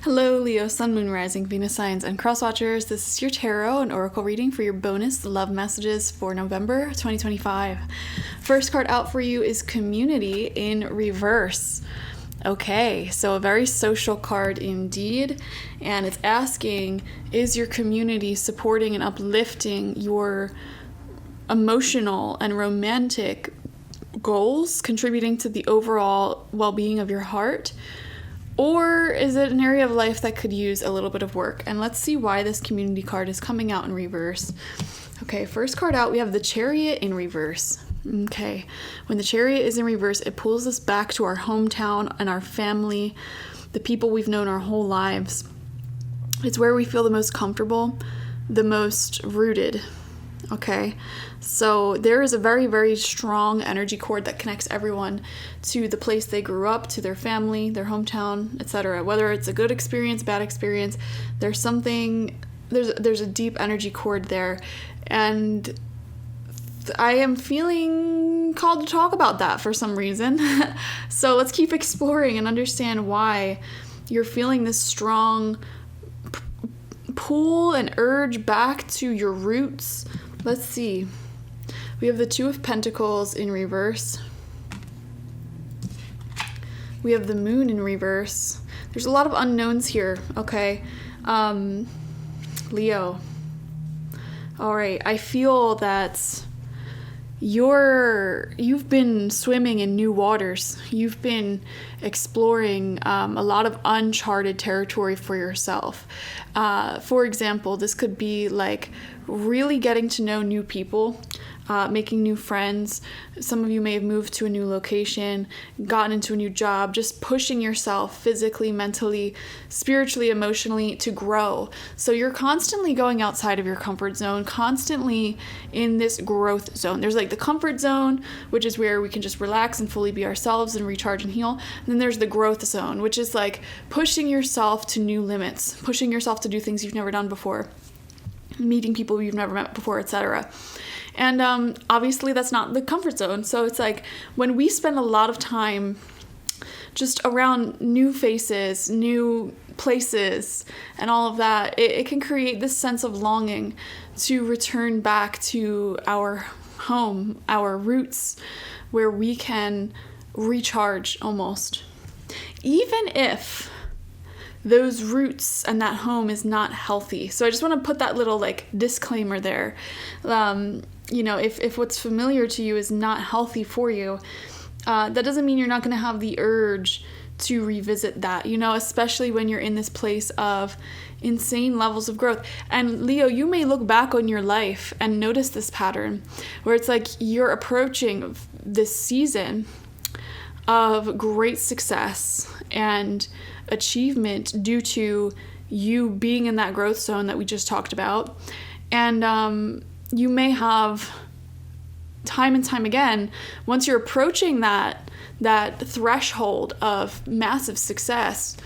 Hello, Leo, Sun, Moon, Rising, Venus signs, and cross watchers. This is your tarot and oracle reading for your bonus love messages for November 2025. First card out for you is Community in reverse. Okay, so a very social card indeed, and it's asking, is your community supporting and uplifting your emotional and romantic goals, contributing to the overall well-being of your heart? Or is it an area of life that could use a little bit of work? And let's see why this community card is coming out in reverse. Okay, first card out, we have the Chariot in reverse. Okay, when the Chariot is in reverse, it pulls us back to our hometown and our family, the people we've known our whole lives. It's where we feel the most comfortable, the most rooted. Okay, so there is a very, very strong energy cord that connects everyone to the place they grew up, to their family, their hometown, etc. Whether it's a good experience, bad experience, there's a deep energy cord there, and I am feeling called to talk about that for some reason. So let's keep exploring and understand why you're feeling this strong pull and urge back to your roots. Let's see. We have the Two of Pentacles in reverse. We have the Moon in reverse. There's a lot of unknowns here, okay? Leo. All right, I feel that you've been swimming in new waters. You've been exploring a lot of uncharted territory for yourself. For example, this could be like really getting to know new people, making new friends. Some of you may have moved to a new location, gotten into a new job, just pushing yourself physically, mentally, spiritually, emotionally to grow. So you're constantly going outside of your comfort zone, constantly in this growth zone. There's like the comfort zone, which is where we can just relax and fully be ourselves and recharge and heal. And then there's the growth zone, which is like pushing yourself to new limits, pushing yourself to do things you've never done before, meeting people you've never met before, etc. And obviously that's not the comfort zone. So it's like when we spend a lot of time just around new faces, new places, and all of that, it can create this sense of longing to return back to our home, our roots, where we can recharge almost. Even if those roots and that home is not healthy. So I just want to put that little like disclaimer there. If what's familiar to you is not healthy for you, that doesn't mean you're not going to have the urge to revisit that, especially when you're in this place of insane levels of growth. And Leo, you may look back on your life and notice this pattern where it's like you're approaching this season of great success and achievement due to you being in that growth zone that we just talked about. And you may have time and time again, once you're approaching that threshold of massive success,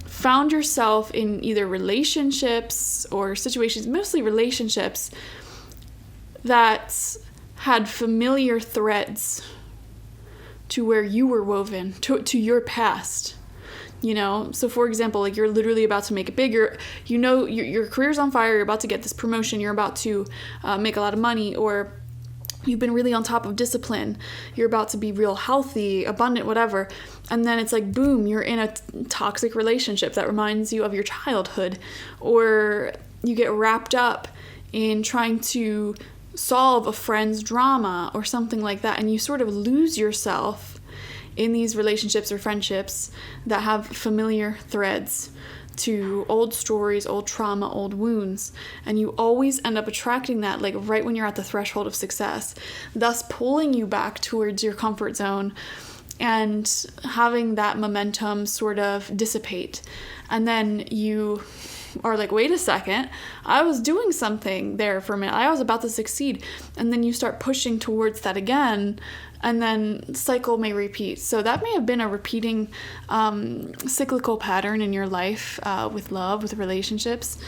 found yourself in either relationships or situations, mostly relationships, that had familiar threads to where you were woven, to your past. So for example, like you're literally about to make it big, your career's on fire, you're about to get this promotion, you're about to make a lot of money, or you've been really on top of discipline, you're about to be real healthy, abundant, whatever, and then it's like boom, you're in a toxic relationship that reminds you of your childhood, or you get wrapped up in trying to solve a friend's drama or something like that, and you sort of lose yourself in these relationships or friendships that have familiar threads to old stories, old trauma, old wounds, and you always end up attracting that like right when you're at the threshold of success, thus pulling you back towards your comfort zone and having that momentum sort of dissipate. And then you are like, wait a second, I was doing something there for a minute, I was about to succeed, and then you start pushing towards that again, and then cycle may repeat. So that may have been a repeating cyclical pattern in your life with love, with relationships.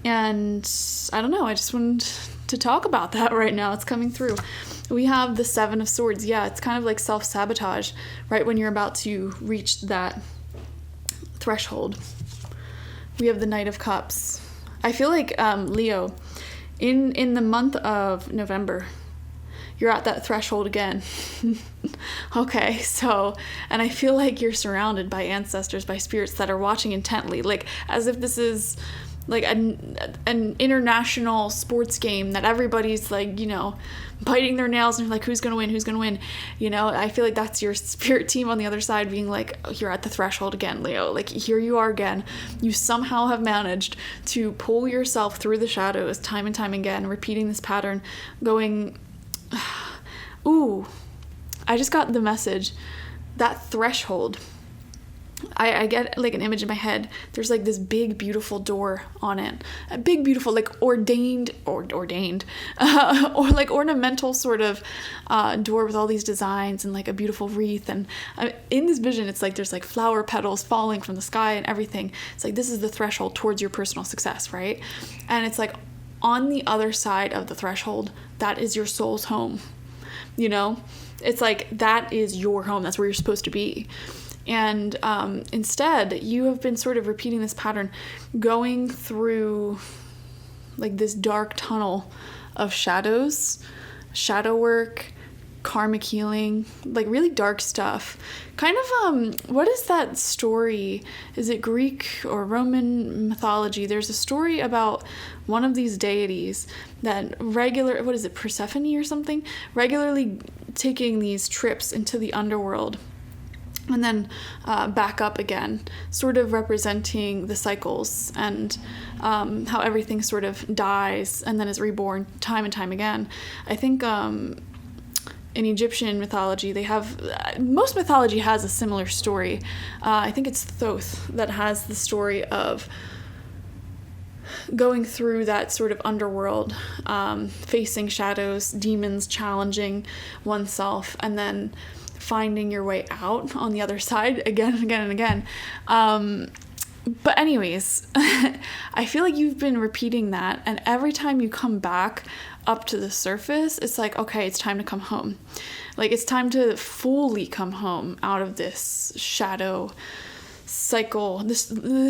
And I don't know, I just wanted to talk about that right now. It's coming through. We have the Seven of Swords. Yeah, it's kind of like self-sabotage right when you're about to reach that threshold. We have the Knight of Cups. I feel like, Leo, in the month of November, you're at that threshold again. Okay, so, and I feel like you're surrounded by ancestors, by spirits that are watching intently, like as if this is like an international sports game that everybody's like, you know, biting their nails and like, who's gonna win, you know. I feel like that's your spirit team on the other side being like, oh, you're at the threshold again, Leo, like here you are again. You somehow have managed to pull yourself through the shadows time and time again, repeating this pattern, going, ooh, I just got the message, that threshold. I get like an image in my head. There's like this big beautiful door on it, a big beautiful like ordained or like ornamental sort of door with all these designs and like a beautiful wreath. And in this vision, it's like there's like flower petals falling from the sky and everything. It's like this is the threshold towards your personal success, right? And it's like on the other side of the threshold, that is your soul's home. You know, it's like that is your home. That's where you're supposed to be. And instead, you have been sort of repeating this pattern, going through like this dark tunnel of shadows, shadow work, karmic healing, like really dark stuff. Kind of, what is that story? Is it Greek or Roman mythology? There's a story about one of these deities that Persephone or something? Regularly taking these trips into the underworld and then back up again, sort of representing the cycles and how everything sort of dies and then is reborn time and time again. I think in Egyptian mythology, they have, most mythology has a similar story. I think it's Thoth that has the story of going through that sort of underworld, facing shadows, demons, challenging oneself, and then finding your way out on the other side again and again and again. But anyways, I feel like you've been repeating that, and every time you come back up to the surface, it's like, okay, it's time to come home. Like, it's time to fully come home out of this shadow cycle, this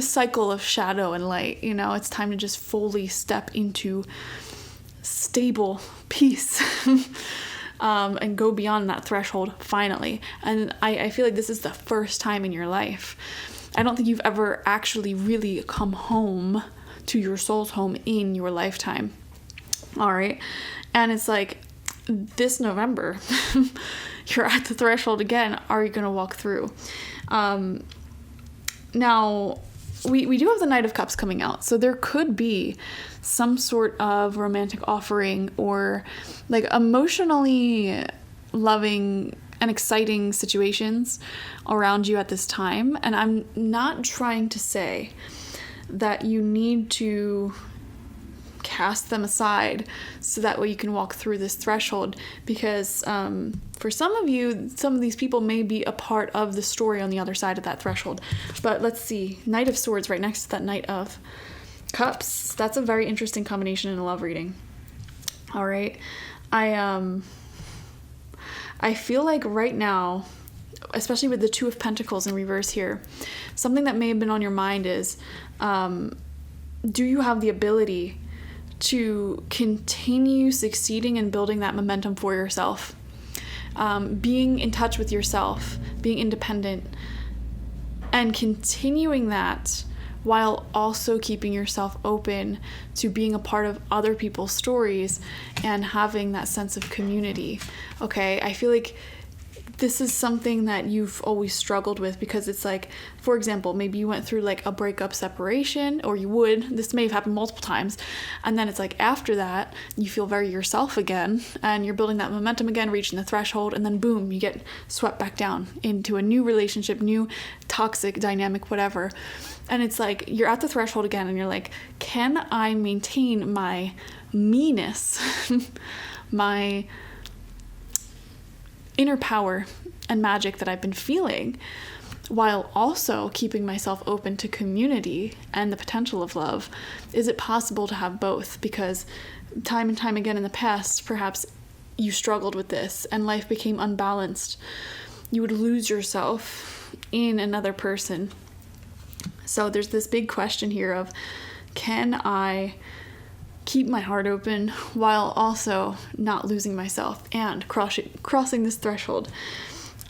cycle of shadow and light, you know. It's time to just fully step into stable peace. And go beyond that threshold finally. And I feel like this is the first time in your life. I don't think you've ever actually really come home to your soul's home in your lifetime. All right. And it's like this November, you're at the threshold again. Are you going to walk through? Now, we do have the Knight of Cups coming out. So there could be some sort of romantic offering or like emotionally loving and exciting situations around you at this time. And I'm not trying to say that you need to cast them aside so that way you can walk through this threshold, because for some of you, some of these people may be a part of the story on the other side of that threshold. But let's see, Knight of Swords right next to that Knight of Cups. That's a very interesting combination in a love reading. All right. I feel like right now, especially with the Two of Pentacles in reverse here, something that may have been on your mind is, do you have the ability to continue succeeding and building that momentum for yourself? Being in touch with yourself, being independent, and continuing that while also keeping yourself open to being a part of other people's stories and having that sense of community. Okay, I feel like this is something that you've always struggled with, because it's like, for example, maybe you went through like a breakup, separation, or this may have happened multiple times, and then it's like after that you feel very yourself again and you're building that momentum again, reaching the threshold, and then boom, you get swept back down into a new relationship, new toxic dynamic, whatever. And it's like you're at the threshold again and you're like, can I maintain my meanness, my inner power and magic that I've been feeling, while also keeping myself open to community and the potential of love? Is it possible to have both? Because time and time again in the past, perhaps you struggled with this and life became unbalanced. You would lose yourself in another person So there's this big question here of, can I keep my heart open while also not losing myself and crossing this threshold?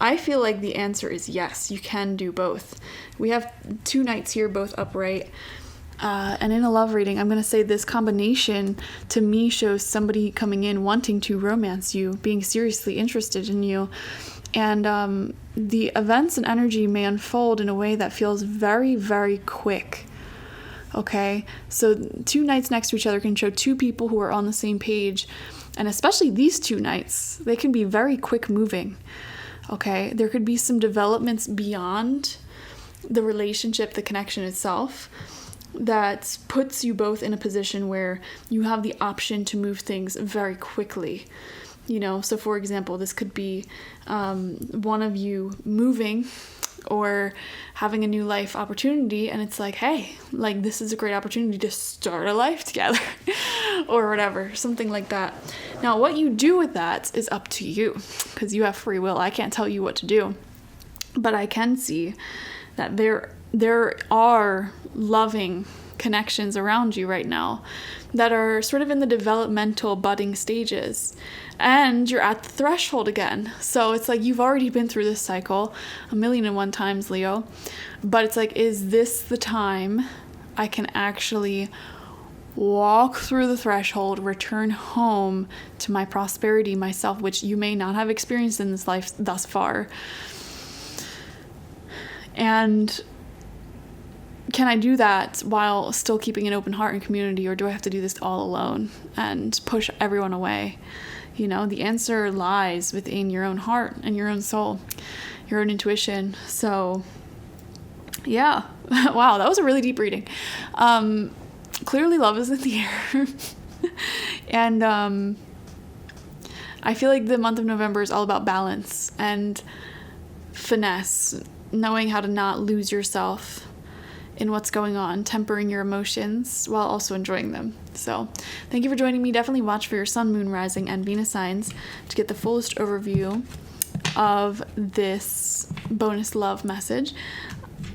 I feel like the answer is yes, you can do both. We have 2 knights here, both upright. And in a love reading, I'm going to say this combination to me shows somebody coming in wanting to romance you, being seriously interested in you. And the events and energy may unfold in a way that feels very, very quick. Okay? So 2 knights next to each other can show 2 people who are on the same page. And especially these 2 knights, they can be very quick moving. Okay? There could be some developments beyond the relationship, the connection itself, that puts you both in a position where you have the option to move things very quickly. You know, so for example, this could be one of you moving or having a new life opportunity, and it's like, hey, like, this is a great opportunity to start a life together or whatever, something like that. Now, what you do with that is up to you, because you have free will. I can't tell you what to do, but I can see that there are loving connections around you right now that are sort of in the developmental budding stages, and you're at the threshold again. So it's like you've already been through this cycle 1,000,001 times, Leo, but it's like, is this the time I can actually walk through the threshold, return home to my prosperity, myself, which you may not have experienced in this life thus far? And can I do that while still keeping an open heart and community, or do I have to do this all alone and push everyone away? You know, the answer lies within your own heart and your own soul, your own intuition. So, yeah. Wow, that was a really deep reading. Clearly love is in the air. And I feel like the month of November is all about balance and finesse, knowing how to not lose yourself in what's going on, tempering your emotions while also enjoying them. So thank you for joining me. Definitely watch for your sun, moon, rising, and Venus signs to get the fullest overview of this bonus love message.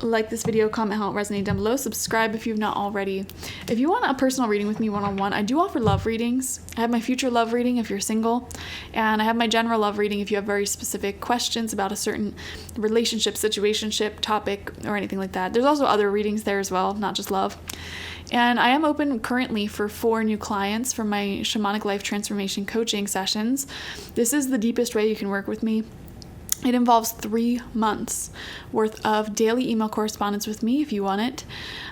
Like this video, comment how it resonated down below, subscribe if you've not already. If you want a personal reading with me one-on-one, I do offer love readings. I have my future love reading if you're single, and I have my general love reading if you have very specific questions about a certain relationship, situationship, topic, or anything like that. There's also other readings there as well, not just love. And I am open currently for 4 new clients for my Shamanic Life Transformation coaching sessions. This is the deepest way you can work with me. It involves 3 months worth of daily email correspondence with me if you want it,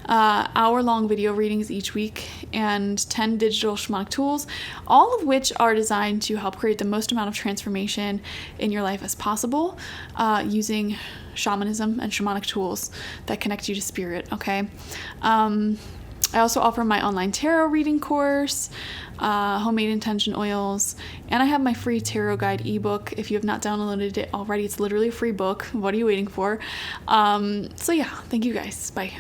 hour-long video readings each week, and 10 digital shamanic tools, all of which are designed to help create the most amount of transformation in your life as possible, using shamanism and shamanic tools that connect you to spirit, okay? I also offer my online tarot reading course, homemade intention oils, and I have my free tarot guide ebook. If you have not downloaded it already, it's literally a free book. What are you waiting for? So yeah, thank you guys. Bye.